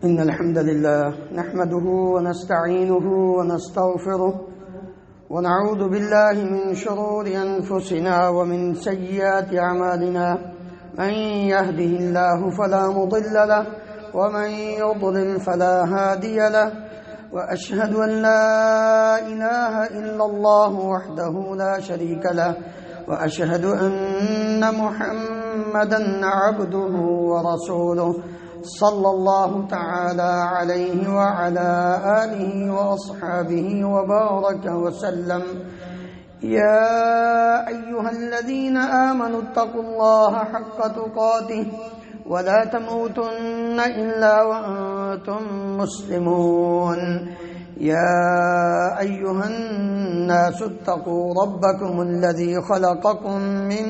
إن الحمد لله نحمده ونستعينه ونستغفره ونعوذ بالله من شرور أنفسنا ومن سيئات أعمالنا من يهده الله فلا مضل له ومن يضلل فلا هادي له وأشهد أن لا إله إلا الله وحده لا شريك له وأشهد أن محمدا عبده ورسوله صلى الله تعالى عليه وعلى آله وأصحابه وبارك وسلم يا أيها الذين آمنوا اتقوا الله حق تقاته ولا تموتن إلا وأنتم مسلمون يا أيها الناس اتقوا ربكم الذي خلقكم من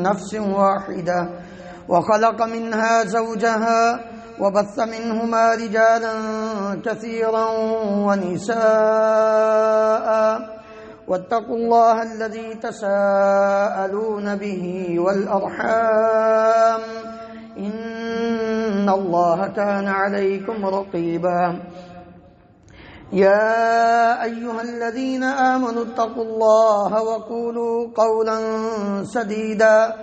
نفس واحدة وخلق منها زوجها وبث منهما رجالا كثيرا ونساء واتقوا الله الذي تساءلون به والأرحام إن الله كان عليكم رقيبا يا أيها الذين آمنوا اتقوا الله وقولوا قولا سديدا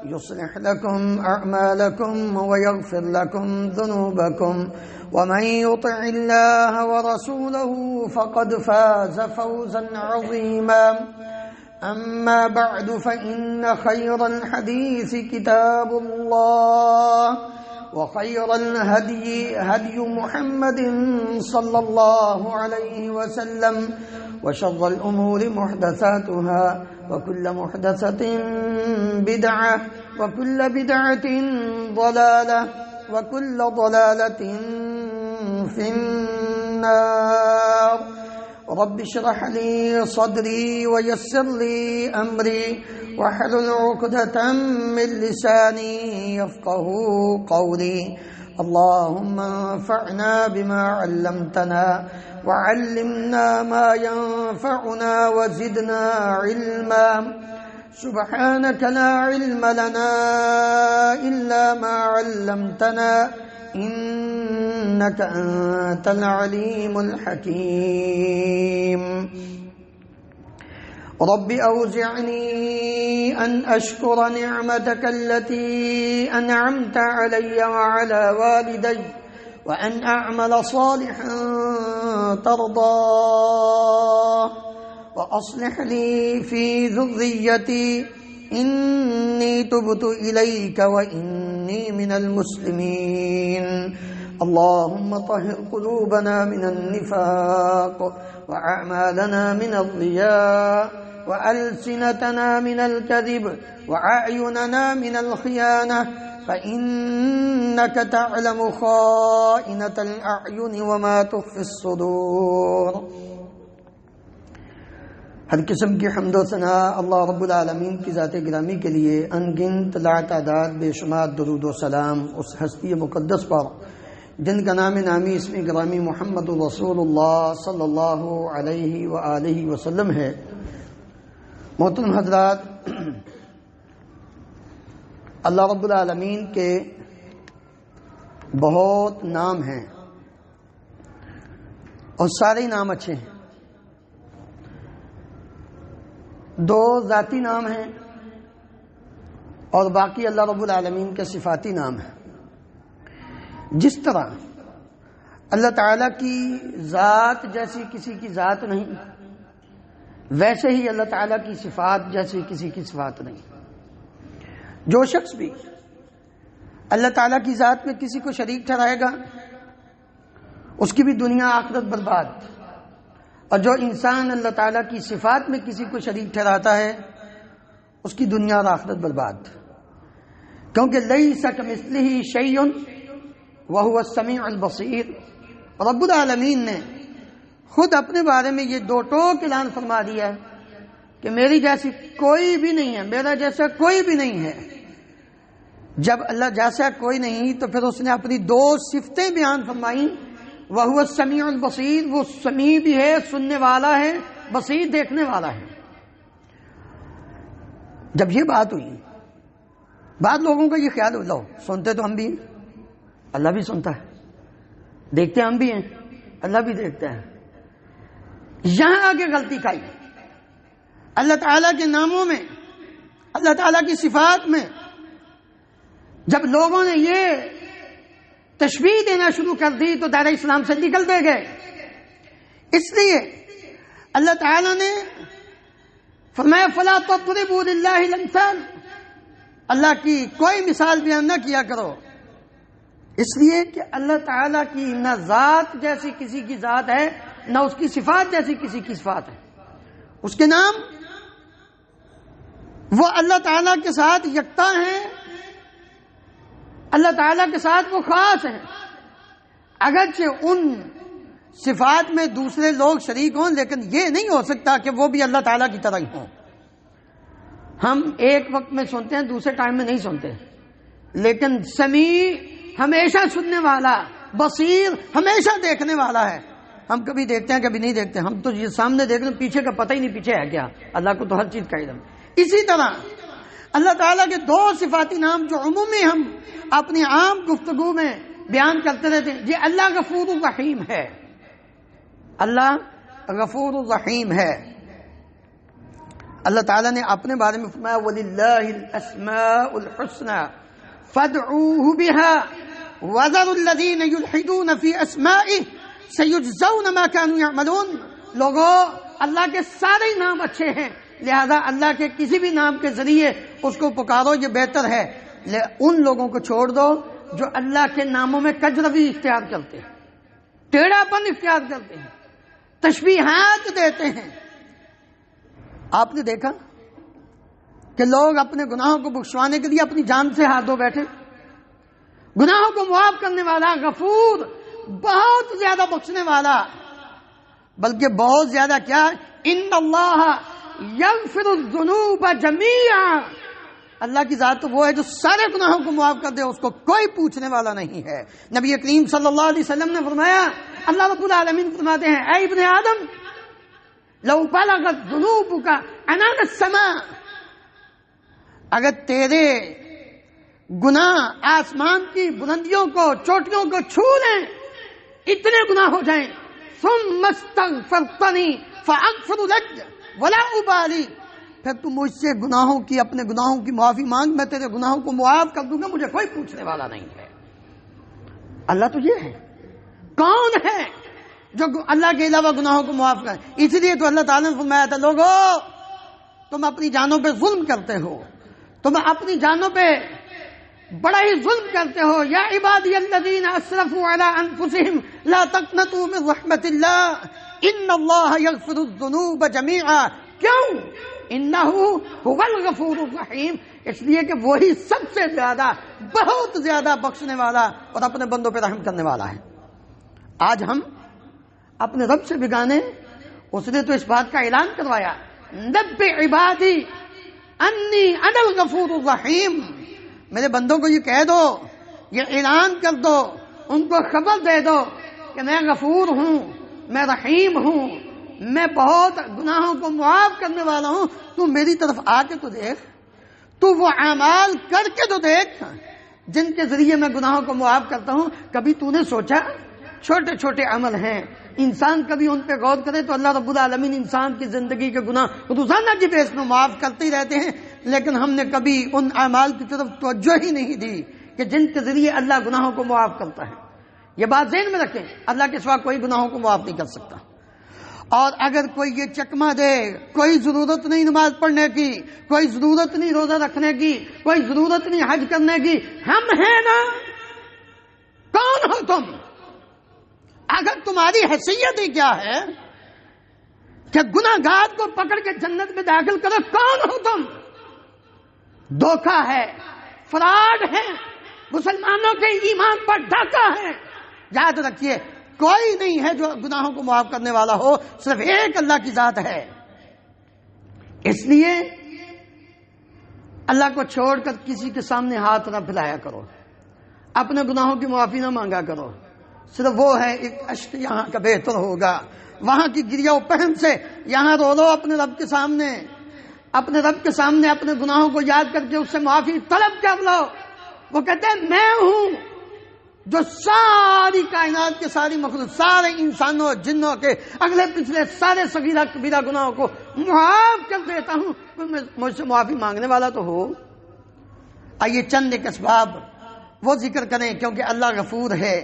يصلح لكم أعمالكم ويغفر لكم ذنوبكم ومن يطع الله ورسوله فقد فاز فوزا عظيما أما بعد فإن خير الحديث كتاب الله وخير الهدي هدي محمد صلى الله عليه وسلم وشر الأمور محدثاتها وكل محدثة بدعة وكل بدعة ضلالة وكل ضلالة في النار رب اشرح لي صدري ويسر لي أمري واحلل عقدة من لساني يفقه قولي اللهم انفعنا بما علمتنا وعلمنا ما ينفعنا وزدنا علما سبحانك لا علم لنا إلا ما علمتنا إنك أنت العليم الحكيم رب أوزعني أن أشكر نعمتك التي أنعمت علي وعلى والدي وأن أعمل صالحا ترضاه وأصلح لي في ذريتي إني تبت إليك وإني من المسلمين اللهم طهر قلوبنا من النفاق وأعمالنا من الرياء وألسنتنا من الكذب وأعيننا من الخيانة فإنك تعلم خائنة الأعين وما تخفي الصدور ہر قسم کی حمد و ثنا اللہ رب العالمین کی ذات گرامی کے لیے ان گنت لا تعداد بے شمار درود و سلام اس ہستی مقدس پر جن کا نام نامی اسم گرامی محمد رسول اللہ صلی اللہ علیہ وآلہ وسلم ہے۔ محترم حضرات، اللہ رب العالمین کے بہت نام ہیں اور سارے نام اچھے ہیں۔ دو ذاتی نام ہیں اور باقی اللہ رب العالمین کے صفاتی نام ہیں۔ جس طرح اللہ تعالیٰ کی ذات جیسی کسی کی ذات نہیں، ویسے ہی اللہ تعالیٰ کی صفات جیسی کسی کی صفات نہیں۔ جو شخص بھی اللہ تعالیٰ کی ذات میں کسی کو شریک ٹھہرائے گا اس کی بھی دنیا آخرت برباد، اور جو انسان اللہ تعالیٰ کی صفات میں کسی کو شریک ٹھہراتا ہے اس کی دنیا اور آخرت برباد، کیونکہ لیس کمثلہ شیء وہو السمیع البصیر۔ رب العالمین نے خود اپنے بارے میں یہ دو ٹوک اعلان فرما دیا ہے کہ میری جیسی کوئی بھی نہیں ہے، میرا جیسا کوئی بھی نہیں ہے۔ جب اللہ جیسا کوئی نہیں تو پھر اس نے اپنی دو صفتیں بیان فرمائیں، وَهُوَ السَّمِيعُ الْبَصِيرُ، وہ سمیع بھی ہے، سننے والا ہے، بصیر دیکھنے والا ہے۔ جب یہ بات ہوئی بعض لوگوں کا یہ خیال ہو، لو سنتے تو ہم بھی ہیں، اللہ بھی سنتا ہے، دیکھتے ہم بھی ہیں، اللہ بھی دیکھتا ہے. یہاں آگے غلطی کھائی. اللہ تعالیٰ کے ناموں میں، اللہ تعالیٰ کی صفات میں جب لوگوں نے یہ تشبیہ دینا شروع کر دی تو دائرہ اسلام سے نکلتے گئے. اس لیے اللہ تعالیٰ نے فرمایا فلا تضربوا للہ الامثال، اللہ کی کوئی مثال بیان نہ کیا کرو، اس لیے کہ اللہ تعالیٰ کی نہ ذات جیسی کسی کی ذات ہے، نہ اس کی صفات جیسی کسی کی صفات ہے. اس کے نام وہ اللہ تعالیٰ کے ساتھ یکتا ہیں، اللہ تعالیٰ کے ساتھ وہ خاص ہیں. اگرچہ ان صفات میں دوسرے لوگ شریک ہوں، لیکن یہ نہیں ہو سکتا کہ وہ بھی اللہ تعالیٰ کی طرح ہی ہوں. ہم ایک وقت میں سنتے ہیں، دوسرے ٹائم میں نہیں سنتے، لیکن سمیع ہمیشہ سننے والا، بصیر ہمیشہ دیکھنے والا ہے. ہم کبھی دیکھتے ہیں کبھی نہیں دیکھتے. ہم تو یہ سامنے دیکھ رہے ہیں، پیچھے کا پتہ ہی نہیں پیچھے ہے کیا. اللہ کو تو ہر چیز کا علم. اسی طرح اللہ تعالیٰ کے دو صفاتی نام جو عمومی ہم اپنی عام گفتگو میں بیان کرتے رہتے ہیں، یہ اللہ غفور الرحیم ہے. اللہ غفور الرحیم ہے. اللہ تعالیٰ نے اپنے بارے میں فرمایا وَلِلَّهِ الْأَسْمَاءُ الْحُسْنَى فَادْعُوهُ بِهَا وَذَرُوا الَّذِينَ يُلْحِدُونَ فِي أَسْمَائِهِ سَيُجْزَوْنَ مَا كَانُوا يَعْمَلُونَ. لوگوں، اللہ کے سارے نام اچھے ہیں، لہذا اللہ کے کسی بھی نام کے ذریعے اس کو پکارو، یہ بہتر ہے. ان لوگوں کو چھوڑ دو جو اللہ کے ناموں میں کجروی اختیار کرتے ہیں، ٹیڑھا پن اختیار کرتے ہیں، تشبیہات دیتے ہیں. آپ نے دیکھا کہ لوگ اپنے گناہوں کو بخشوانے کے لیے اپنی جان سے ہاتھ دھو بیٹھے. گناہوں کو معاف کرنے والا غفور، بہت زیادہ بخشنے والا، بلکہ بہت زیادہ کیا، ان اللہ یغفر الذنوب جميعا. اللہ کی ذات تو وہ ہے جو سارے گناہوں کو معاف کر دے، اس کو کوئی پوچھنے والا نہیں ہے. نبی کریم صلی اللہ علیہ وسلم نے فرمایا، اللہ رب العالمین فرماتے ہیں اے ابن آدم لو بلغت ذنوبک عنان السماء، اگر تیرے گناہ آسمان کی بلندیوں کو، چوٹیوں کو چھو لیں، اتنے گناہ ہو جائیں، ثم استغفرتنی فاغفر لک ولا ابالی، پھر تم مجھ سے گناہوں کی، اپنے گناہوں کی معافی مانگ، میں تیرے گناہوں کو معاف کر دوں گا، مجھے کوئی پوچھنے والا نہیں ہے. اللہ تو یہ ہے. کون ہے جو اللہ کے علاوہ گناہوں کو معاف کرے؟ اس لیے تو اللہ تعالیٰ نے فرمایا تھا لوگو تم اپنی جانوں پہ ظلم کرتے ہو، تم اپنی جانوں پہ بڑا ہی ظلم کرتے ہو. یا عبادی الذین اسرفوا علی انفسہم لا تقنطوا من رحمت اللہ ان اللہ یغفر الذنوب جميعا. کیوں؟ انہ هو الغفور الرحیم، اس لیے کہ وہی سب سے زیادہ، بہت زیادہ بخشنے والا اور اپنے بندوں پہ رحم کرنے والا ہے. آج ہم اپنے رب سے بگانے، اس نے تو اس بات کا اعلان کروایا نبئ عبادی انی انا الغفور الرحیم. میرے بندوں کو یہ کہہ دو، یہ اعلان کر دو، ان کو خبر دے دو کہ میں غفور ہوں، میں رحیم ہوں، میں بہت گناہوں کو معاف کرنے والا ہوں. تو میری طرف آ کے تو دیکھ، تو وہ اعمال کر کے تو دیکھ جن کے ذریعے میں گناہوں کو معاف کرتا ہوں. کبھی تو نے سوچا چھوٹے چھوٹے عمل ہیں، انسان کبھی ان پہ غور کرے تو اللہ رب العالمین انسان کی زندگی کے گناہ روزانہ کی بیس میں معاف کرتے ہی رہتے ہیں، لیکن ہم نے کبھی ان اعمال کی طرف توجہ ہی نہیں دی کہ جن کے ذریعے اللہ گناہوں کو معاف کرتا ہے. یہ بات ذہن میں رکھیں، اللہ کے سوا کوئی گناہوں کو معاف نہیں کر سکتا. اور اگر کوئی یہ چکمہ دے کوئی ضرورت نہیں نماز پڑھنے کی، کوئی ضرورت نہیں روزہ رکھنے کی، کوئی ضرورت نہیں حج کرنے کی، ہم ہیں نا. کون ہو تم؟ اگر تمہاری حیثیت ہی کیا ہے کہ گناہ گار کو پکڑ کے جنت میں داخل کرو، کون ہو تم؟ دھوکہ ہے، فراڈ ہے، مسلمانوں کے ایمان پر ڈاکہ ہے. یاد رکھیے کوئی نہیں ہے جو گناہوں کو معاف کرنے والا ہو، صرف ایک اللہ کی ذات ہے. اس لیے اللہ کو چھوڑ کر کسی کے سامنے ہاتھ نہ پھیلایا کرو، اپنے گناہوں کی معافی نہ مانگا کرو. صرف وہ ہے ایک اشک یہاں کا بہتر ہوگا، وہاں کی گریہ و پہن سے یہاں رو لو اپنے رب کے سامنے، اپنے رب کے سامنے اپنے گناہوں کو یاد کر کے اس سے معافی طلب کر لو. وہ کہتے ہیں میں ہوں جو ساری کائنات کے ساری مخلوق، سارے انسانوں جنوں کے اگلے پچھلے سارے صغیرہ کبیرہ گناہوں کو معاف کر دیتا ہوں، کوئی مجھ سے معافی مانگنے والا تو ہو۔ آئیے چند ایک اسباب وہ ذکر کریں، کیونکہ اللہ غفور ہے،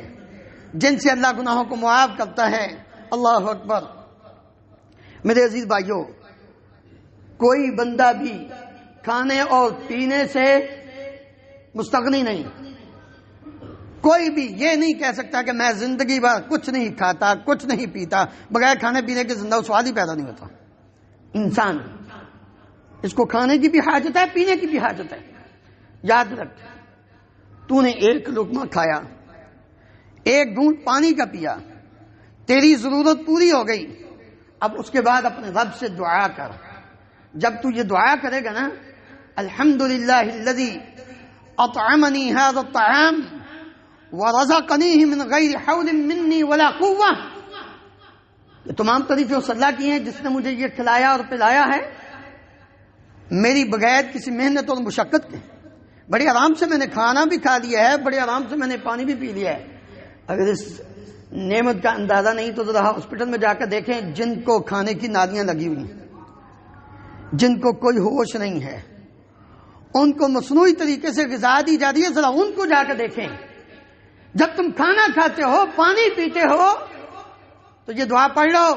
جن سے اللہ گناہوں کو معاف کرتا ہے۔ اللہ اکبر۔ میرے عزیز بھائیوں، کوئی بندہ بھی کھانے اور پینے سے مستغنی نہیں، کوئی بھی یہ نہیں کہہ سکتا کہ میں زندگی بھر کچھ نہیں کھاتا، کچھ نہیں پیتا، بغیر کھانے پینے کے زندہ سوال ہی پیدا نہیں ہوتا۔ انسان اس کو کھانے کی بھی حاجت ہے، پینے کی بھی حاجت ہے۔ یاد رکھ، تو نے ایک لقمہ کھایا، ایک گھونٹ پانی کا پیا، تیری ضرورت پوری ہو گئی، اب اس کے بعد اپنے رب سے دعا کر۔ جب تو یہ دعا کرے گا نا، الحمدللہ الذی اطعمنی ھذا الطعام ورزقنیہ من غیر حول منی ولا قوہ، یہ تمام تعریفیں اس اللہ کی ہیں جس نے مجھے یہ کھلایا اور پلایا ہے میری بغیر کسی محنت اور مشقت کے۔ بڑے آرام سے میں نے کھانا بھی کھا لیا ہے، بڑے آرام سے میں نے پانی بھی پی لیا ہے۔ اگر اس نعمت کا اندازہ نہیں تو ذرا ہاسپٹل میں جا کر دیکھیں، جن کو کھانے کی نالیاں لگی ہوئی ہیں، جن کو کوئی ہوش نہیں ہے، ان کو مصنوعی طریقے سے غذا دی جا رہی ہے، ذرا ان کو جا کر دیکھیں۔ جب تم کھانا کھاتے ہو، پانی پیتے ہو، تو یہ دعا پڑھ لو،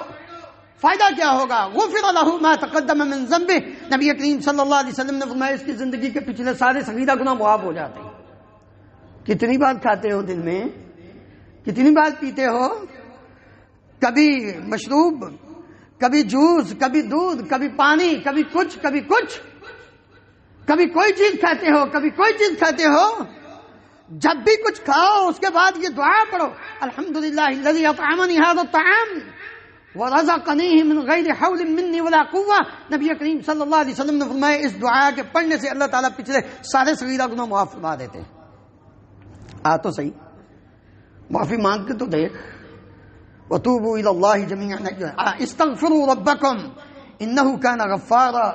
فائدہ کیا ہوگا؟ غفر لہ ما تقدم من ذنبہ، نبی کریم صلی اللہ علیہ وسلم نے فرمایا اس کی زندگی کے پچھلے سارے صغیرہ گناہ معاف ہو جاتے ہیں۔ کتنی بار کھاتے ہو دن میں؟ کتنی بار پیتے ہو؟ کبھی مشروب، کبھی جوس، کبھی دودھ، کبھی پانی، کبھی کچھ، کبھی کچھ، کبھی کوئی چیز کھاتے ہو، کبھی کوئی چیز کھاتے ہو۔ جب بھی کچھ کھاؤ اس کے بعد یہ دعا پڑھو، الحمدللہ الذی اطعمنی ھذا الطعام ورزقنیہ من غیر حول منی ولا قوہ۔ نبی کریم صلی اللہ علیہ وسلم نے فرمایا اس دعا کے پڑھنے سے اللہ تعالیٰ پچھلے سارے صغیرہ گناہ معاف فرما دیتے۔ آ تو صحیح، معافی مانگ کے تو دیکھ۔ وتوبوا الی اللہ جميعا استغفروا ربکم انہ کان غفارا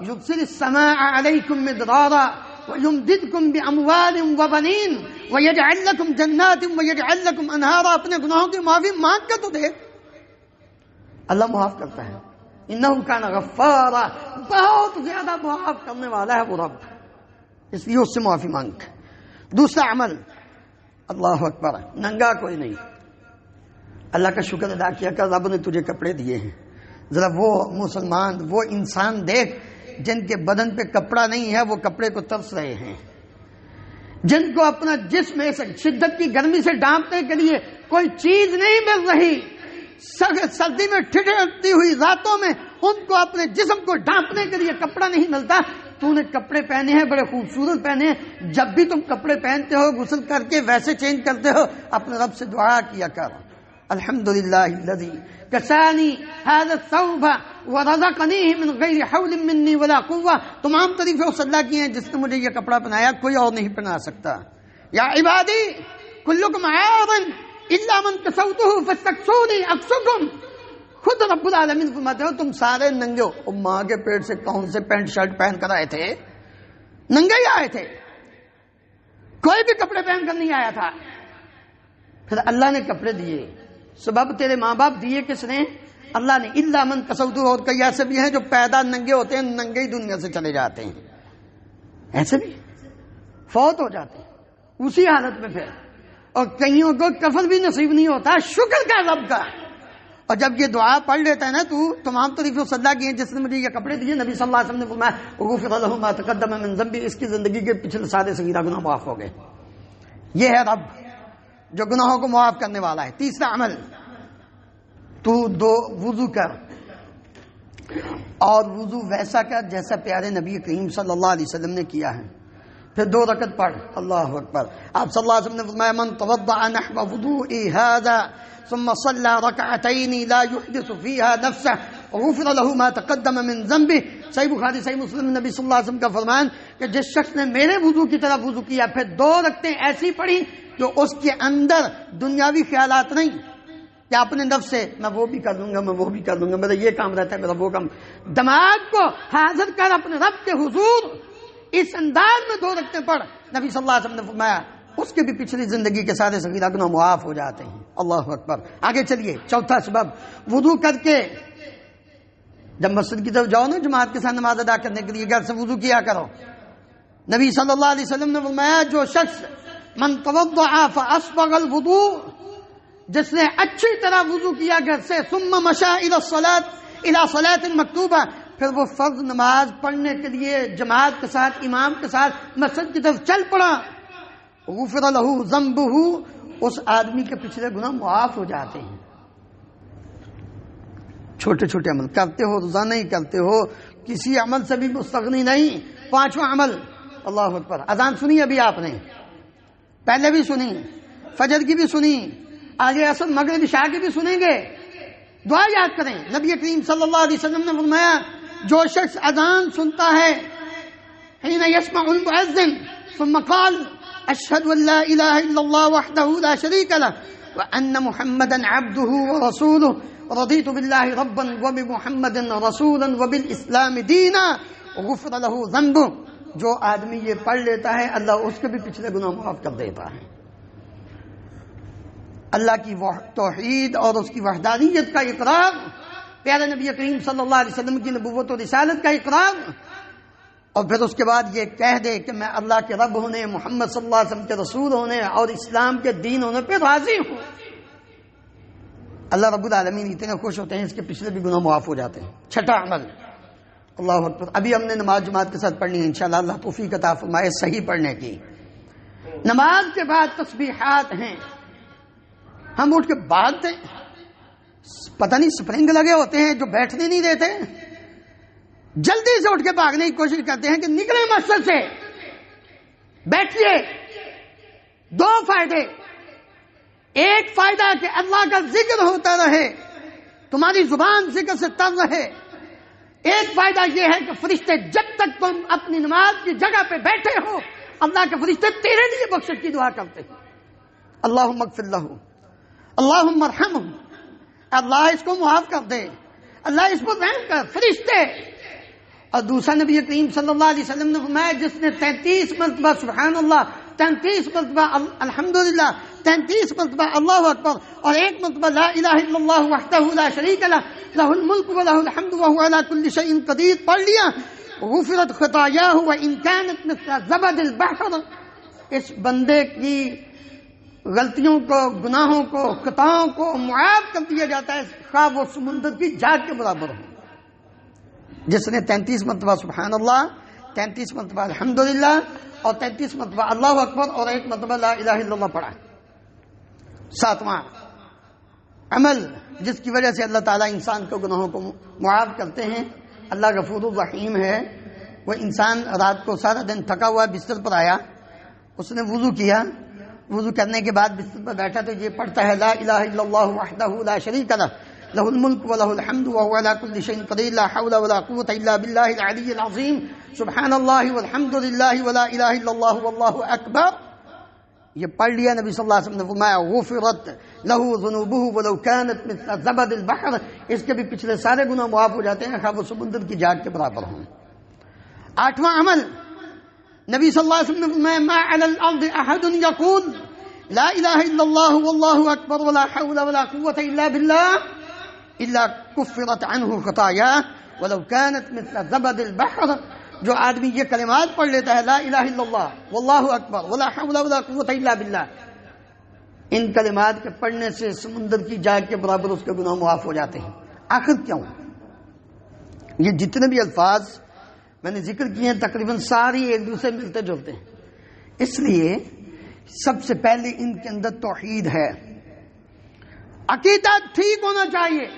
یرسل السماء علیکم مدرارا وَيُمْدِدْكُمْ بِأَمْوَالٍ وَبَنِينَ وَيَجْعَلْ لَكُمْ جَنَّاتٍ وَيَجْعَلْ لَكُمْ أَنْهَارًا۔ اپنے گناہوں کی معافی مانگ کر تو دیکھ، اللہ معاف کرتا ہے۔ إِنَّهُ كَانَ غَفَّارًا، بہت زیادہ معاف کرنے والا ہے وہ رب، اس لیے اس سے معافی مانگ۔ دوسرا عمل، اللہ اکبر، ننگا کوئی نہیں، اللہ کا شکر ادا کیا کر، رب نے تجھے کپڑے دیے ہیں۔ ذرا وہ مسلمان، وہ انسان دیکھ جن کے بدن پہ کپڑا نہیں ہے، وہ کپڑے کو ترس رہے ہیں، جن کو اپنا جسم شدت کی گرمی سے ڈانپنے کے لیے کوئی چیز نہیں مل رہی، سردی میں ٹھٹھرتی ہوئی راتوں میں ان کو اپنے جسم کو ڈانپنے کے لیے کپڑا نہیں ملتا۔ تو نے کپڑے پہنے ہیں، بڑے خوبصورت پہنے ہیں، جب بھی تم کپڑے پہنتے ہو غسل کر کے ویسے چینج کرتے ہو، اپنے رب سے دعا کیا کر، الحمدللہ الذی کسانی ھذا الثوب ورزقنیہ من غیر حول منی ولا قوہ۔ تمام تعریفیں اس اللہ کی ہیں جس نے مجھے یہ کپڑا پہنایا، کوئی اور نہیں پہنا سکتا۔ یا عبادی کلکم عار الا من کسوتہ فاستکسونی اکسکم۔ خود رب العالمین فرماتے ہو تم سارے ننگے ہو۔ ماں کے پیٹ سے کون سے پینٹ شرٹ پہن کر آئے تھے؟ ننگے ہی آئے تھے، کوئی بھی کپڑے پہن کر نہیں آیا تھا۔ پھر اللہ نے کپڑے دیے، سبب تیرے ماں باپ دیے کس نے؟ اللہ نے۔ الا من کسوتہ، اور کئی ایسے بھی ہیں جو پیدا ننگے ہوتے ہیں، ننگے ہی دنیا سے چلے جاتے ہیں، ایسے بھی فوت ہو جاتے ہیں اسی حالت میں پھر، اور کئیوں کو کفن بھی نصیب نہیں ہوتا۔ شکر کا رب کا۔ اور جب یہ دعا پڑھ لیتا ہے نا تو تمام تعریفیں اس اللہ کی ہیں جس نے مجھے یہ کپڑے دیے۔ نبی صلی اللہ علیہ وسلم نے فرمایا غفر لہ ما تقدم من ذنبہ، اس کی زندگی کے پچھلے سارے صغیرہ گناہ معاف ہو گئے۔ یہ ہے رب جو گناہوں کو معاف کرنے والا ہے۔ تیسرا عمل، تو دو وضو کر، اور وضو ویسا کر جیسا پیارے نبی کریم صلی اللہ علیہ وسلم نے کیا ہے، پھر 2 رکعت پڑھ۔ اللہ اکبر۔ آپ صلی اللہ علیہ وسلم نے فرمایا من توضأ نحو وضوئي هذا ثم صلى ركعتين لا يحدث فيها نفسه غفر له ما تقدم من ذنبه۔ صحیح بخاری صحیح مسلم، نبی صلی اللہ علیہ وسلم کا فرمان کہ جس شخص نے میرے وضو کی طرح وضو کیا، پھر 2 رکعتیں ایسی پڑھی جو اس کے اندر دنیاوی خیالات نہیں کہ اپنے نفس سے میں وہ بھی کر لوں گا، میں وہ بھی کر لوں گا، میرا یہ کام رہتا ہے، میرا وہ کام، دماغ کو حاضر کر اپنے رب کے حضور، اس انداز میں 2 رکعتیں پڑھ۔ نبی صلی اللہ علیہ وسلم نے فرمایا اس کے بھی پچھلی زندگی کے سارے صغیرہ گناہ معاف ہو جاتے ہیں۔ اللہ اکبر۔ آگے چلیے، چوتھا سبب، وضو کر کے جب مسجد کی طرف جاؤ نا جماعت کے ساتھ نماز ادا کرنے کے لیے، گھر سے وضو کیا کرو۔ نبی صلی اللہ علیہ وسلم نے فرمایا جو شخص من توضع فاسبغ الوضوء، جس نے اچھی طرح وضو کیا گھر سے، ثم مشى الى صلاة مکتوبہ، پھر وہ فرض نماز پڑھنے کے لیے جماعت کے ساتھ امام کے ساتھ مسجد کی طرف چل پڑا، غفر له ذنبه، اس آدمی کے پچھلے گناہ معاف ہو جاتے ہیں۔ چھوٹے چھوٹے عمل کرتے ہو، روزانہ ہی کرتے ہو، کسی عمل سے بھی مستغنی نہیں۔ پانچواں عمل، اللہ اکبر، اذان سنی ابھی آپ نے، پہلے بھی سنی، فجر کی بھی سنی، آگے عصر مغرب عشاء کی بھی سنیں گے۔ دعا یاد کریں، نبی کریم صلی اللہ علیہ وسلم نے فرمایا جو شخص اذان سنتا ہے، حين يسمع المؤذن ثم قال اشهد ان لا اله الا الله وحده لا شريك له وان محمدا عبده ورسوله رضيت بالله ربا وبمحمد رسولا وبالاسلام دينا غفر له ذنبه، جو آدمی یہ پڑھ لیتا ہے اللہ اس کے بھی پچھلے گناہ معاف کر دیتا ہے۔ اللہ کی توحید اور اس کی وحدانیت کا اقرار، پیارے نبی کریم صلی اللہ علیہ وسلم کی نبوت و رسالت کا اقرار، اور پھر اس کے بعد یہ کہہ دے کہ میں اللہ کے رب ہونے، محمد صلی اللہ علیہ وسلم کے رسول ہونے اور اسلام کے دین ہونے پہ راضی ہوں۔ اللہ رب العالمین اتنے خوش ہوتے ہیں، اس کے پچھلے بھی گناہ معاف ہو جاتے ہیں۔ چھٹا عمل، اللہ اکبر، ابھی ہم نے نماز جماعت کے ساتھ پڑھنی ہے انشاءاللہ، اللہ توفیق عطا فرمائے صحیح پڑھنے کی۔ نماز کے بعد تسبیحات ہیں، ہم اٹھ کے بھاگتے، پتہ نہیں سپرنگ لگے ہوتے ہیں جو بیٹھنے نہیں دیتے، جلدی سے اٹھ کے بھاگنے کی کوشش کرتے ہیں کہ نکلیں مسجد سے، بیٹھیے۔ دو فائدے، ایک فائدہ کہ اللہ کا ذکر ہوتا رہے، تمہاری زبان ذکر سے تر رہے۔ ایک فائدہ یہ ہے کہ فرشتے جب تک تم اپنی نماز کی جگہ پہ بیٹھے ہو، اللہ کے فرشتے تیرے لیے بخشش کی دعا کرتے ہیں۔ اللہم اغفر لہ، اللہم ارحمہ، اللہ اس کو معاف کر دے، اللہ اس پر رحم کر، فرشتے۔ اور دوسرا نبی کریم صلی اللہ علیہ وسلم نے فرمایا جس نے 33 مرتبہ سبحان اللہ، 33 مرتبہ الحمدللہ، 33 مرتبہ اللہ اکبر اور 1 مرتبہ لا الہ الا اللہ وحدہ لا شریک لہ لہ الملک و لہ الحمد وہو علی کل شیء قدیر پڑھ لیا، غفرت خطایاہ وان کانت مثل زبد البحر، اس بندے کی غلطیوں کو، گناہوں کو، خطاؤں کو معاف کر دیا جاتا ہے، خواہ وہ سمندر کی جھاگ کے برابر ہو۔ جس نے 33 مرتبہ سبحان اللہ، 33 مرتبہ الحمدللہ اور 33 مرتبہ اللہ اکبر اور 1 مرتبہ لا الہ الا اللہ پڑھا۔ ساتواں عمل جس کی وجہ سے اللہ تعالیٰ انسان کو گناہوں کو معاف کرتے ہیں، اللہ غفور الرحیم ہے۔ وہ انسان رات کو سارا دن تھکا ہوا بستر پر آیا، اس نے وضو کیا، وضو کرنے کے بعد بستر پر بیٹھا تو یہ پڑھتا ہے لا الہ الا اللہ وحدہ لا شریک لہ لہ الملک و لہ الحمد وہو علی کل شیء قدیر لا حول ولا قوۃ الا باللہ العلی العظیم سبحان اللہ والحمد للہ ولا الہ الا اللہ واللہ اکبر۔ یہ پڑھ لیا، نبی صلی اللہ علیہ وسلم نے فرمایا غفرت لہ ذنوبہ ولو کانت مثل زبد البحر، اس کے بھی پچھلے سارے گناہ معاف ہو جاتے ہیں خواہ وہ سمندر کی جھاگ کے برابر ہوں۔ آٹھواں عمل، نبی صلی اللہ علیہ وسلم نے فرمایا ما علی الارض احد یقول لا الہ الا اللہ واللہ اکبر ولا حول ولا قوۃ الا باللہ الا کفرت عنہ خطایاہ ولو کانت مثل زبد البحر، جو آدمی یہ کلمات پڑھ لیتا ہے لا الہ الا اللہ واللہ اکبر ولا حول ولا قوۃ الا باللہ، ان کلمات کے پڑھنے سے سمندر کی جھاگ کے برابر اس کے گناہ معاف ہو جاتے ہیں۔ آخر کیوں؟ یہ جتنے بھی الفاظ میں نے ذکر کیے ہیں تقریباً ساری ایک دوسرے ملتے جلتے ہیں، اس لیے سب سے پہلے ان کے اندر توحید ہے، عقیدہ ٹھیک ہونا چاہیے۔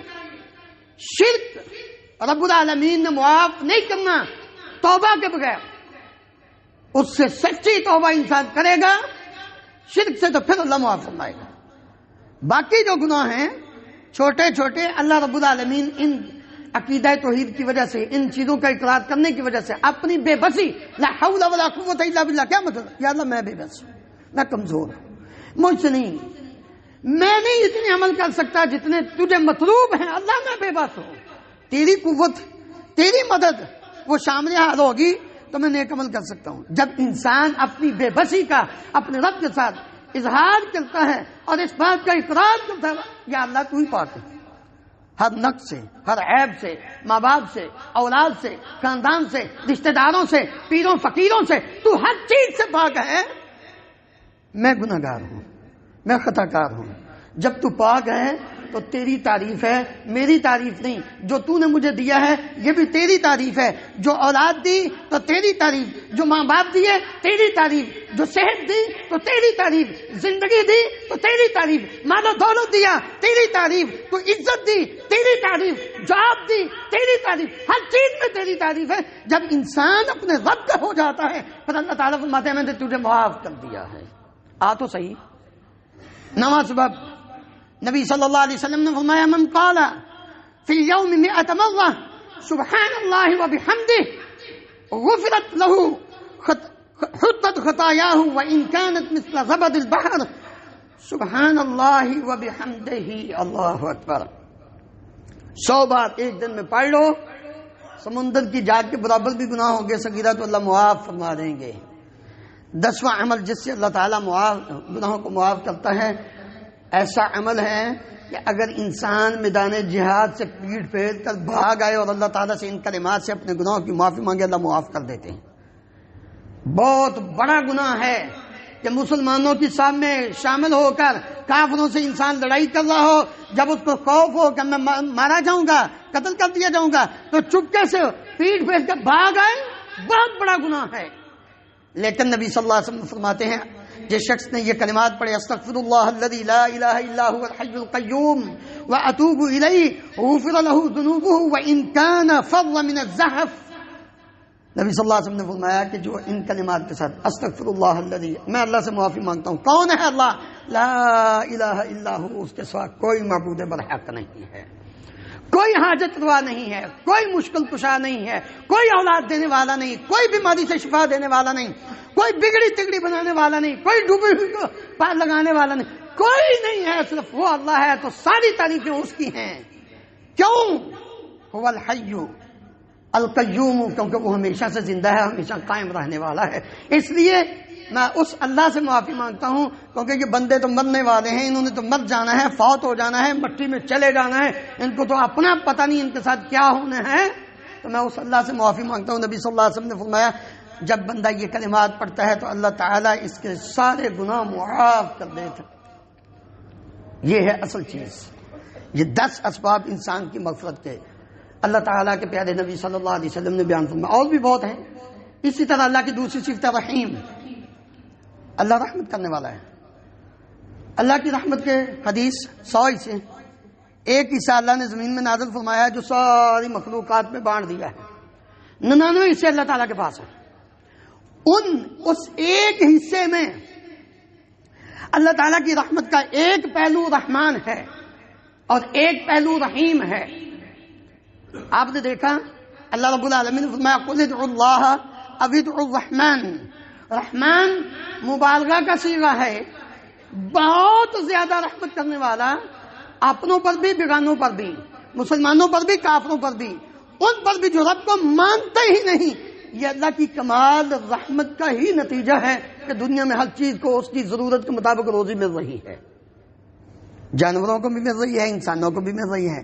شرک رب العالمین نے معاف نہیں کرنا توبہ کے بغیر، اس سے سچی توبہ انسان کرے گا، شرک سے تو پھر اللہ معاف فرمائے گا۔ باقی جو گناہ ہیں چھوٹے چھوٹے، اللہ رب العالمین ان عقیدہ توحید کی وجہ سے، ان چیزوں کا اقرار کرنے کی وجہ سے اپنی بے بسی، لا حول ولا قوت الا باللہ، کیا مطلب؟ یا اللہ میں بے بس ہوں، میں کمزور ہوں، مجھ سے نہیں، میں نہیں اتنے عمل کر سکتا جتنے تجھے مطلوب ہیں، اللہ میں بے بس ہوں، تیری قوت، تیری مدد وہ شامل حال ہوگی تو میں نیک عمل کر سکتا ہوں۔ جب انسان اپنی بے بسی کا اپنے رب کے ساتھ اظہار کرتا ہے اور اس بات کا اقرار کرتا ہے یا اللہ تو ہی پاک ہے، ہر نقص سے، ہر عیب سے، ماں باپ سے، اولاد سے، خاندان سے، رشتہ داروں سے، پیروں فقیروں سے، تو ہر چیز سے پاک ہے، میں گناہ گار ہوں، میں خطا کار ہوں۔ جب تو پاک ہے تو تیری تعریف ہے، میری تعریف نہیں۔ جو تو نے مجھے دیا ہے یہ بھی تیری تعریف ہے، جو اولاد دی تو تیری تعریف، جو ماں باپ دیے تیری تعریف، جو صحت دی تو تیری تعریف، زندگی دی تو تیری تعریف، مال و دولت دیا تیری تعریف، تو عزت دی تیری تعریف، جاب دی تیری تعریف، ہر چیز میں تیری تعریف ہے۔ جب انسان اپنے رب کا ہو جاتا ہے پھر اللہ تعالیٰ فرماتے ہیں میں نے تجھے معاف کر دیا ہے۔ آ تو صحیح نواں سبب، نبی صلی اللہ علیہ وسلم نے فرمایا من قال فی اليوم 100 مرہ سبحان اللہ وبحمدہ غفرت له حطت خطایاہ وان كانت مثل زبد البحر سبحان اللہ وبحمدہ اللہ اکبر۔ 100 بار ایک دن میں پڑھ لو، سمندر کی جاگ کے برابر بھی گناہ ہوں گے صغیرہ تو اللہ معاف فرما دیں گے۔ 10واں عمل جس سے اللہ تعالیٰ گناہوں کو معاف کرتا ہے، ایسا عمل ہے کہ اگر انسان میدان جہاد سے پیٹ پھیر کر بھاگ آئے اور اللہ تعالیٰ سے ان کلمات سے اپنے گناہوں کی معافی مانگے، اللہ معاف کر دیتے ہیں۔ بہت بڑا گناہ ہے کہ مسلمانوں کی سامنے شامل ہو کر کافروں سے انسان لڑائی کر رہا ہو، جب اس کو خوف ہو کہ میں مارا جاؤں گا، قتل کر دیا جاؤں گا، تو چپکے سے پیٹ پھیر کر بھاگ آئے، بہت بڑا گناہ ہے۔ لیکن نبی صلی اللہ علیہ وسلم فرماتے ہیں جس شخص نے یہ کلمات پڑھے استغفر اللہ الذی لا الہ الا هو الحی القیوم واتوب الیہ غفر له ذنوبه وان كان فر من الزحف، نبی صلی اللہ علیہ وسلم نے فرمایا کہ جو ان کلمات کے ساتھ استغفر اللہ الذی، میں اللہ سے معافی مانگتا ہوں، کون ہے اللہ؟ لا الہ الا هو، اس کے سوا کوئی معبود برحق نہیں ہے، کوئی حاجت روا نہیں ہے، کوئی مشکل کشا نہیں ہے، کوئی اولاد دینے والا نہیں، کوئی بیماری سے شفا دینے والا نہیں، کوئی بگڑی تگڑی بنانے والا نہیں، کوئی ڈوبی ہوئی کو پار لگانے والا نہیں، کوئی نہیں ہے، صرف وہ اللہ ہے۔ تو ساری تعریفیں اس کی ہیں۔ کیوں؟ هو الحی القیوم، کیونکہ وہ ہمیشہ سے زندہ ہے، ہمیشہ قائم رہنے والا ہے۔ اس لیے میں اس اللہ سے معافی مانگتا ہوں کیونکہ یہ بندے تو مرنے والے ہیں، انہوں نے تو مر جانا ہے، فوت ہو جانا ہے، مٹی میں چلے جانا ہے، ان کو تو اپنا پتہ نہیں ان کے ساتھ کیا ہونا ہے، تو میں اس اللہ سے معافی مانگتا ہوں۔ نبی صلی اللہ علیہ وسلم نے فرمایا جب بندہ یہ کلمات پڑھتا ہے تو اللہ تعالیٰ اس کے سارے گناہ معاف کر دیتا۔ یہ ہے اصل چیز۔ یہ 10 اسباب انسان کی مغفرت کے اللہ تعالیٰ کے پیارے نبی صلی اللہ علیہ وسلم نے بیان فرمایا، اور بھی بہت ہیں۔ اسی طرح اللہ کی دوسری صفت رحیم، اللہ رحمت کرنے والا ہے۔ اللہ کی رحمت کے حدیث 100 حصے، ایک حصہ اللہ نے زمین میں نازل فرمایا ہے جو ساری مخلوقات میں بانٹ دیا ہے، 99 حصے اللہ تعالیٰ کے پاس ہیں۔ اس ایک حصے میں اللہ تعالیٰ کی رحمت کا ایک پہلو رحمان ہے اور ایک پہلو رحیم ہے۔ آپ نے دیکھا اللہ رب العالمین نے فرمایا قل ادعوا اللہ او ادعوا الرحمن، رحمان مبالغہ کا صیغہ ہے، بہت زیادہ رحمت کرنے والا، اپنوں پر بھی بیگانوں پر بھی، مسلمانوں پر بھی کافروں پر بھی، ان پر بھی جو رب کو مانتے ہی نہیں۔ یہ اللہ کی کمال رحمت کا ہی نتیجہ ہے کہ دنیا میں ہر چیز کو اس کی ضرورت کے مطابق روزی مل رہی ہے، جانوروں کو بھی مل رہی ہے، انسانوں کو بھی مل رہی ہے،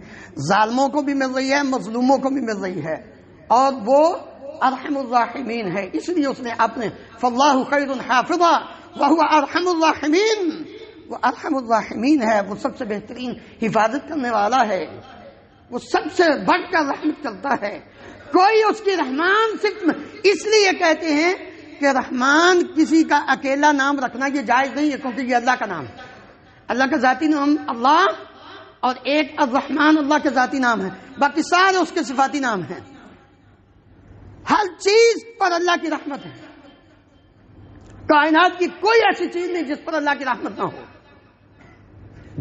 ظالموں کو بھی مل رہی ہے، مظلوموں کو بھی مل رہی ہے، اور وہ ارحم الراحمین ہے۔ اس لیے اس نے اپنے فاللہ خیر حافظا وہو ارحم الراحمین، وہ ارحم الراحمین ہے، وہ سب سے بہترین حفاظت کرنے والا ہے، وہ سب سے بڑھ کر رحمت کرتا ہے۔ کوئی اس کی رحمان صرف اس لیے کہتے ہیں کہ رحمان کسی کا اکیلا نام رکھنا یہ جائز نہیں ہے کیونکہ یہ اللہ کا نام ہے، اللہ کا ذاتی نام اللہ، اور ایک الرحمن اللہ کا ذاتی نام ہے، باقی سارے اس کے صفاتی نام ہیں۔ ہر چیز پر اللہ کی رحمت ہے، کائنات کی کوئی ایسی چیز نہیں جس پر اللہ کی رحمت نہ ہو،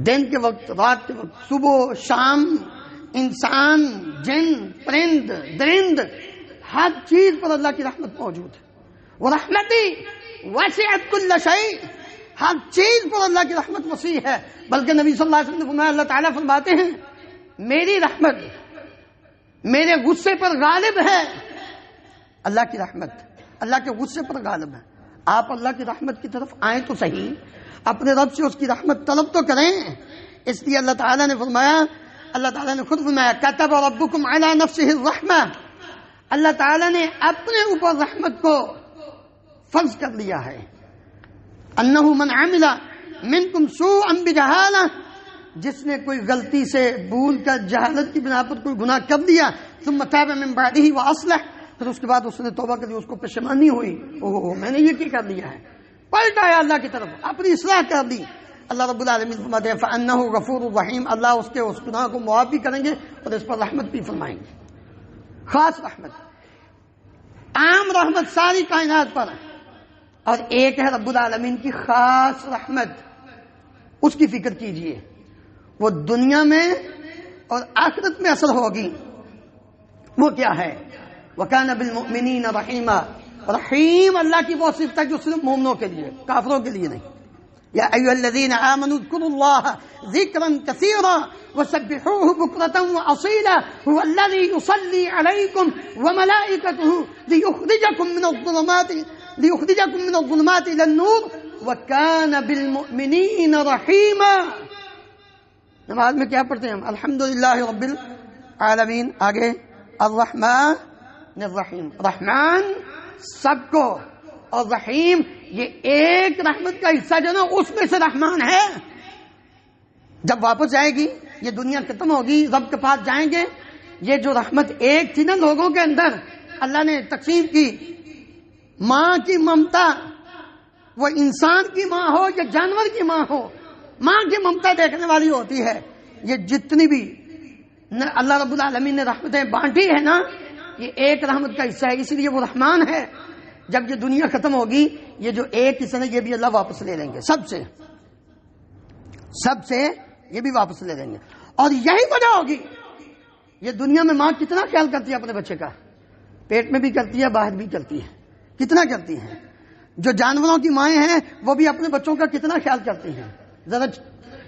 دن کے وقت، رات کے وقت، صبح شام، انسان، جن، پرند، درند، ہر چیز پر اللہ کی رحمت موجود ہے۔ وہ رحمتی وسعت کل شیء، ہر چیز پر اللہ کی رحمت وسیع ہے، بلکہ نبی صلی اللہ علیہ وسلم نے فرمایا اللہ تعالیٰ فرماتے ہیں میری رحمت میرے غصے پر غالب ہے۔ اللہ کی رحمت اللہ کے غصے پر غالب ہے. آپ اللہ کی رحمت کی طرف آئیں تو صحیح, اپنے رب سے اس کی رحمت طلب تو کریں. اس لیے اللہ تعالیٰ نے فرمایا, اللہ تعالیٰ نے خود فرمایا کتب ربکم علی نفسہ الرحمہ, اللہ تعالیٰ نے اپنے اوپر رحمت کو فرض کر لیا ہے. انہ من عمل منکم سوءا بجہالہ, جس نے کوئی غلطی سے بھول کر جہالت کی بنا پر کوئی گناہ کر دیا, ثم تاب من بعدہ واصلح, پھر اس کے بعد اس نے توبہ کر لی, اس کو پشیمانی ہوئی, اوہ میں نے یہ کر دیا ہے, پلٹ آیا اللہ کی طرف, اپنی اصلاح کر دی. اللہ رب العالمین فرماتے ہیں فَأَنَّهُ غَفُورٌ رَحِيمٌ, اللہ اس کے اس گناہ کو معاف بھی کریں گے اور اس پر رحمت بھی فرمائیں گے. خاص رحمت, عام رحمت ساری کائنات پر, اور ایک ہے رب العالمین کی خاص رحمت, اس کی فکر کیجئے, وہ دنیا میں اور آخرت میں اثر ہوگی. وہ کیا ہے؟ وَكَانَ بِالْمُؤْمِنِينَ رَحِيمًا, رحیم اللہ کی وہ صفت ہے جو صرف مومنوں کے لیے, کافروں کے لیے نہیں. یا ایھا الذین آمنوا اذکروا اللہ ذکرا کثیرا وسبحوہ بکرۃ واصیلا هو الذی یصلی علیکم وملائکتہ لیخرجکم من الظلمات الی النور وکان بالمؤمنین رحیما. نماز میں کیا پڑھتے ہیں ہم؟ الحمدللہ رب العالمین. آگے الرحمن الرحیم, رحمان سب کو, اور رحیم یہ ایک رحمت کا حصہ جو نا اس میں سے رحمان ہے. جب واپس جائے گی, یہ دنیا ختم ہوگی, رب کے پاس جائیں گے, یہ جو رحمت ایک تھی نا لوگوں کے اندر, اللہ نے تقسیم کی. ماں کی ممتا, وہ انسان کی ماں ہو یا جانور کی ماں ہو, ماں کی ممتا دیکھنے والی ہوتی ہے. یہ جتنی بھی اللہ رب العالمین نے رحمتیں بانٹی ہے نا, یہ ایک رحمت کا حصہ ہے, اس لیے وہ رحمان ہے. جب یہ دنیا ختم ہوگی, یہ جو ایک حصہ ہے یہ بھی اللہ واپس لے لیں گے, سب سے یہ بھی واپس لے لیں گے. اور یہی وجہ ہوگی, یہ دنیا میں ماں کتنا خیال کرتی ہے اپنے بچے کا, پیٹ میں بھی کرتی ہے, باہر بھی کرتی ہے, کتنا کرتی ہیں. جو جانوروں کی مائیں ہیں وہ بھی اپنے بچوں کا کتنا خیال کرتی ہیں. ذرا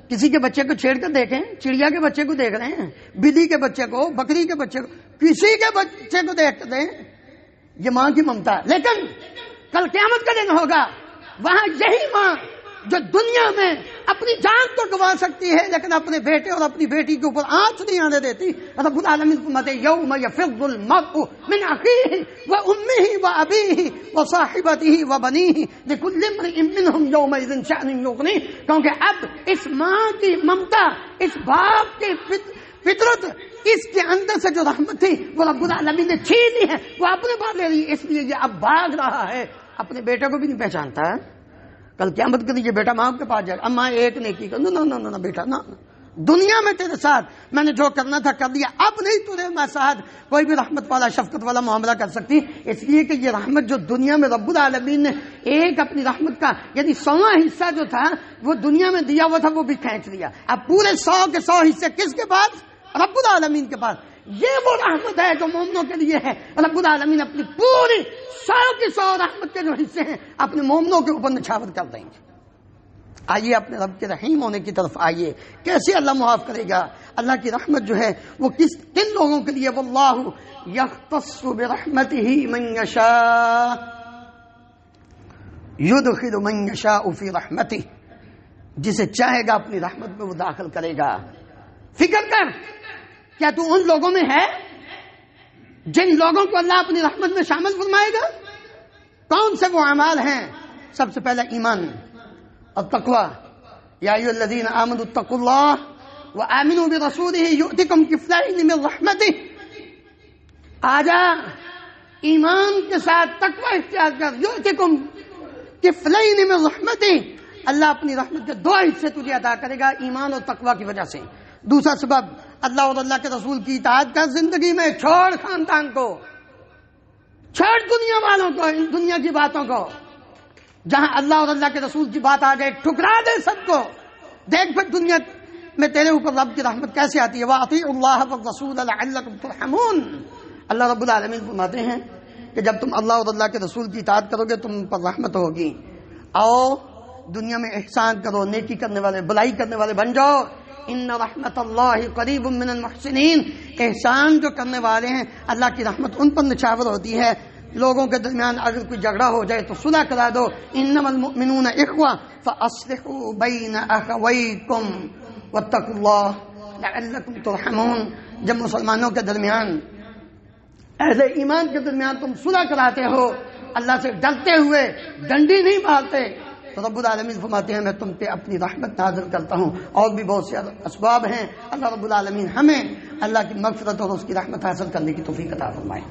کسی کے بچے کو چھیڑ کر دیکھیں, چڑیا کے بچے کو دیکھ رہے ہیں, بلی کے بچے کو, بکری کے بچے کو, کسی کے بچے کو دیکھ دیں, یہ ماں کی ممتا. لیکن کل قیامت کا دن ہوگا, وہاں یہی ماں جو دنیا میں اپنی جان تو گوا سکتی ہے لیکن اپنے بیٹے اور اپنی بیٹی کے اوپر آنچ نہیں آنے دیتی. رب العالمین فرماتے ہیں یوم یفر المرء من اخیہ وامہ وابیہ وصاحبتہ وبنیہ لکل امرئ منہم یومئذ شأن یغنیہ. کیونکہ اب اس ماں کی ممتا, اس باپ کی فطرت, اس کے اندر سے جو رحمت تھی وہ رب العالمین نے چھین لی ہے, وہ اپنے پاس لے لی. اس لیے یہ اب بھاگ رہا ہے, اپنے بیٹے کو بھی نہیں پہچانتا ہے. کل قیامت کے لیے بیٹا ماں کے پاس جائے گا, اماں ایک نیکی کر, نہ بیٹا نہ, دنیا میں تیرے ساتھ میں نے جو کرنا تھا کر دیا, اب نہیں تجھے میں ساتھ کوئی بھی رحمت والا شفقت والا معاملہ کر سکتی. اس لیے کہ یہ رحمت جو دنیا میں رب العالمین نے ایک اپنی رحمت کا یعنی 100واں حصہ جو تھا وہ دنیا میں دیا ہوا تھا, وہ بھی کھینچ لیا. اب پورے 100 کے 100 حصے کس کے پاس؟ رب العالمین کے پاس. یہ وہ رحمت ہے جو مومنوں کے لیے ہے. رب العالمین اپنی پوری 100 کی 100 رحمت کے جو حصے ہیں اپنے مومنوں کے اوپر نچھاور کر دیں گے. آئیے اپنے رب کے رحیم ہونے کی طرف آئیے. کیسے اللہ معاف کرے گا؟ اللہ کی رحمت جو ہے وہ کن لوگوں کے لیے؟ واللہ یختص برحمتہ من یشاء یدخل من یشاء فی رحمتہ, جسے چاہے گا اپنی رحمت میں وہ داخل کرے گا. فکر کر, کیا تو ان لوگوں میں ہے جن لوگوں کو اللہ اپنی رحمت میں شامل فرمائے گا؟ کون سے وہ اعمال ہیں؟ سب سے پہلا ایمان اور تقوی. یا ایھا الذین آمنوا اتقوا اللہ وآمنوا برسولہ یؤتکم کفلین من رحمتہ. آجا ایمان کے ساتھ تقوی اختیار کر, یؤتکم کفلین من رحمتہ, اللہ اپنی رحمت کے 2 حصے تجھے عطا کرے گا ایمان اور تقوی کی وجہ سے. دوسرا سبب, اللہ اور اللہ کے رسول کی اطاعت کر زندگی میں, چھوڑ خاندان کو, چھوڑ دنیا والوں کو, ان دنیا کی باتوں کو. جہاں اللہ اور اللہ کے رسول کی بات آ گئے ٹھکرا دے سب کو. دیکھ پھر دنیا میں تیرے اوپر رب کی رحمت کیسے آتی ہے. وَأَطِيعُوا اللَّهَ وَالرَّسُولَ لَعَلَّكُمْ تُرْحَمُونَ. اللہ رب العالمین فرماتے ہیں کہ جب تم اللہ اور اللہ کے رسول کی اطاعت کرو گے تم پر رحمت ہوگی. آؤ دنیا میں احسان کرو, نیکی کرنے والے, بلائی کرنے والے بن جاؤ. ان رحمت اللہ قریب من المحسنین. احسان جو کرنے والے ہیں اللہ کی رحمت ان پر نچھاور ہوتی ہے. لوگوں کے درمیان اگر کوئی جھگڑا ہو جائے تو صلح کرا دو. انما المؤمنون اخوہ فاصلحوا بین اخویکم واتقوا اللہ لعلکم ترحمون. جب مسلمانوں کے درمیان، اہل ایمان کے درمیان تم صلح کراتے ہو اللہ سے ڈرتے ہوئے، ڈنڈی نہیں مارتے، تو رب العالمین فرماتے ہیں میں تم پہ اپنی رحمت نازل کرتا ہوں. اور بھی بہت سے اسباب ہیں. اللہ رب العالمین ہمیں اللہ کی مغفرت اور اس کی رحمت حاصل کرنے کی توفیق عطا فرمائے.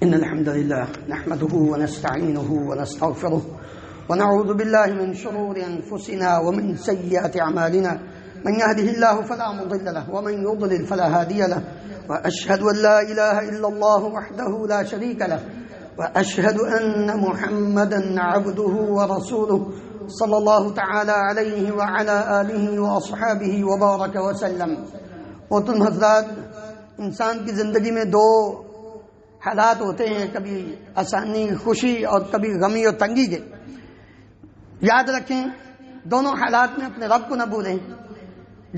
إن الحمد لله نحمده ونستعينه ونستغفره ونعوذ بالله من شرور أنفسنا ومن سيئات أعمالنا من يهده الله فلا مضل له ومن يضلل فلا هادي له وأشهد أن لا إله إلا الله وحده لا شريك له وأشهد أن محمدا عبده ورسوله صلى الله تعالى عليه وعلى آله وأصحابه وبارك وسلم. اور تم حضرات، انسان کی زندگی میں دو حالات ہوتے ہیں، کبھی آسانی خوشی اور کبھی غمی اور تنگی کے. یاد رکھیں دونوں حالات میں اپنے رب کو نہ بھولیں.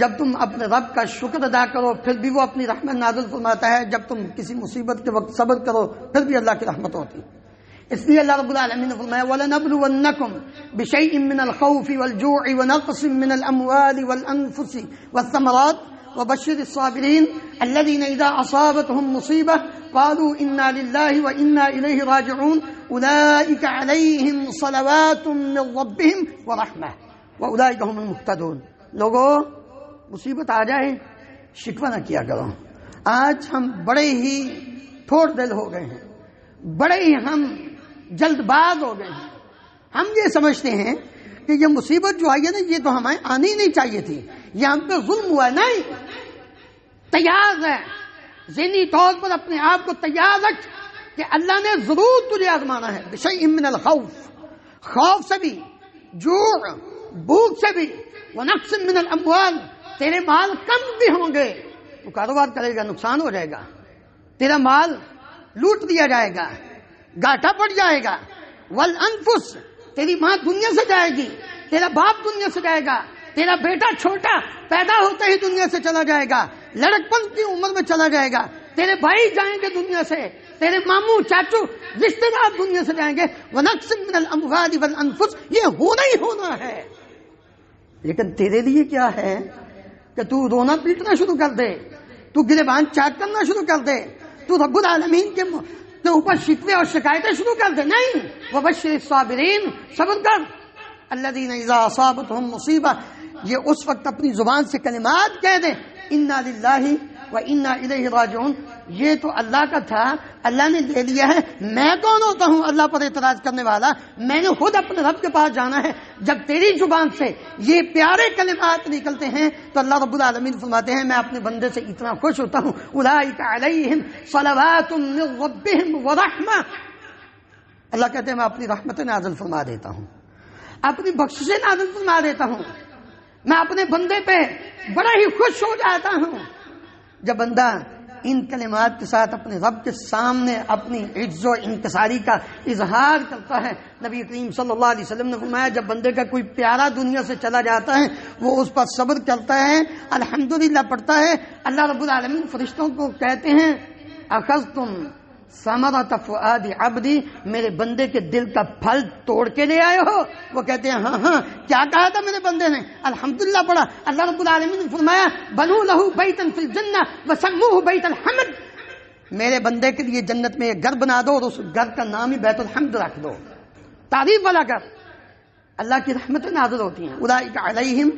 جب تم اپنے رب کا شکر ادا کرو پھر بھی وہ اپنی رحمت نازل فرماتا ہے. جب تم کسی مصیبت کے وقت صبر کرو پھر بھی اللہ کی رحمت ہوتی ہے. اس لیے اللہ رب العالمین نے فرمایا وَلَنَبْلُوَنَّكُمْ بِشَيْءٍ مِّنَ الْخَوْفِ وَالْجُوعِ وَنَقْصٍ مِّنَ الْأَمْوَالِ وَالْأَنفُسِ وَالثَّمَرَاتِ وَبَشِّرِ الصَّابِرِينَ الَّذِينَ إِذَا أَصَابَتْهُمْ مُصِيبَةٌ قالوا إنا لله وإنا إليه راجعون أولئك عليهم صلوات من ربهم ورحمة وأولئك هم المهتدون. لوگو مصیبت آ جائے شکوہ نہ کیا کرو. آج ہم بڑے ہی تھوڑ دل ہو گئے ہیں، بڑے ہی ہم جلد باز ہو گئے ہیں. ہم یہ سمجھتے ہیں کہ یہ مصیبت جو آئی ہے نا یہ تو ہمیں آنی نہیں چاہیے تھی، یہ ہم پہ ظلم ہوا ہے. نہیں، تیار ہے ذہنی طور پر اپنے آپ کو تیار رکھ کہ اللہ نے ضرور تجھے آزمانا ہے. بشیء من الخوف، خوف سے بھی، جوع بھوک سے بھی، ونقص من الاموال، تیرے مال کم بھی ہوں گے، تو کاروبار کرے گا نقصان ہو جائے گا، تیرا مال لوٹ دیا جائے گا، گاٹا پڑ جائے گا. والانفس، تیری ماں دنیا سے جائے گی، تیرا باپ دنیا سے جائے گا، تیرا بیٹا چھوٹا پیدا ہوتے ہی دنیا سے چلا جائے گا، لڑکپن کی عمر میں چلا جائے گا، تیرے بھائی جائیں گے دنیا سے، تیرے ماموں چاچو رشتے دار دنیا سے جائیں گے. وَنَقْصٍ مِّنَ الْأَمْوَالِ وَالْأَنفُسِ، یہ ہونا ہی ہونا ہے. لیکن تیرے لیے کیا ہے کہ تو رونا پیٹنا شروع کر دے، تو گریبان چاک کرنا شروع کر دے، تو رب العالمین کے اوپر شکوے اور شکایتیں شروع کر دے. نہیں، وَبَشِّرِ الصَّابِرِينَ، صبر کر. الَّذِينَ إِذَا أَصَابَتْهُمْ مُصِيبَةٌ، یہ اس وقت اپنی زبان سے کلمات کہہ دیں اِنَّا لِلَّهِ وَإِنَّا إِلَيْهِ راجعون. یہ تو اللہ کا تھا، اللہ نے لے لیا ہے، میں کون ہوتا ہوں اللہ پر اعتراض کرنے والا؟ میں نے خود اپنے رب کے پاس جانا ہے. جب تیری زبان سے یہ پیارے کلمات نکلتے ہیں تو اللہ رب العالمین فرماتے ہیں میں اپنے بندے سے اتنا خوش ہوتا ہوں. اولئک علیہم صلوات من ربہم ورحمہ، اللہ کہتے ہیں میں اپنی رحمت نازل فرما دیتا ہوں، اپنی بخشش نازل فرما دیتا ہوں، میں اپنے بندے پہ بڑا ہی خوش ہو جاتا ہوں. جب بندہ ان کلمات کے ساتھ اپنے رب کے سامنے اپنی عجز و انکساری کا اظہار کرتا ہے، نبی کریم صلی اللہ علیہ وسلم نے فرمایا جب بندے کا کوئی پیارا دنیا سے چلا جاتا ہے وہ اس پر صبر کرتا ہے، الحمدللہ پڑھتا ہے، اللہ رب العالمین فرشتوں کو کہتے ہیں اخذتم ثمرۃ فؤاد عبدی، میرے بندے کے دل کا پھل توڑ کے لے آئے ہو. وہ کہتے ہیں ہاں ہاں، کیا کہا تھا میرے بندے نے؟ الحمدللہ پڑھا. اللہ رب العالمین نے فرمایا بنو لہ بیتا فی الجنہ وسموہ بیت الحمد، میرے بندے کے لیے جنت میں ایک گھر بنا دو اور اس گھر کا نام ہی بیت الحمد رکھ دو، تعریف والا گھر. اللہ کی رحمتیں نازل ہوتی ہیں. اولئک علیہم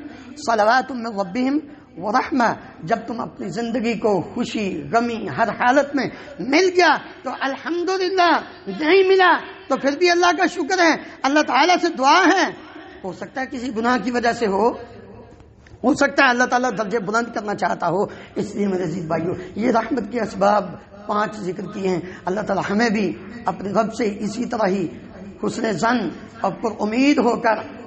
صلوات من ربہم ورحمہ. جب تم اپنی زندگی کو خوشی غمی ہر حالت میں مل گیا تو الحمدللہ، نہیں ملا تو پھر بھی اللہ کا شکر ہے، اللہ تعالیٰ سے دعا ہے. ہو سکتا ہے کسی گناہ کی وجہ سے ہو سکتا ہے اللہ تعالیٰ درجے بلند کرنا چاہتا ہو. اس لیے میرے عزیز بھائیو یہ رحمت کے اسباب 5 ذکر کیے ہیں. اللہ تعالیٰ ہمیں بھی اپنے رب سے اسی طرح ہی حسن ظن اور پر امید ہو کر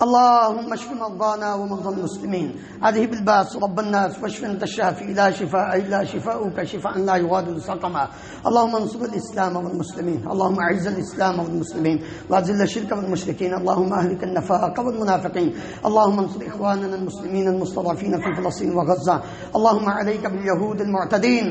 اللهم اشف مرضانا ومرضى المسلمين، اذهب الباس رب الناس واشف انت الشافي لا شفاء الا شفاؤك شفاء لا يغادر سقما. اللهم انصر الاسلام والمسلمين، اللهم اعز الاسلام والمسلمين واذل الشرك والمشركين، اللهم اهلك النفاق والمنافقين، اللهم انصر اخواننا المسلمين المستضعفين في فلسطين وغزه، اللهم عليك باليهود المعتدين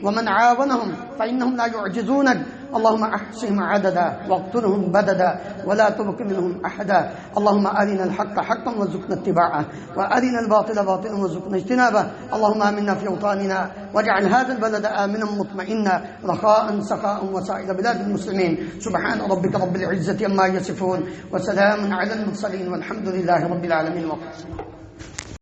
ومن عاونهم فانهم لا يعجزونك، اللهم احصهم عددا واقتلهم بددا ولا تبق منهم احدا. اللهم ارنا الحق حقا وارزقنا اتباعه وارنا الباطل باطلا وارزقنا اجتنابه. اللهم امنا في اوطاننا واجعل هذا البلد امنا مطمئنا رخاء سخاء وسائر بلاد المسلمين. سبحان ربك رب العزه عما يصفون وسلام على المرسلين والحمد لله رب العالمين.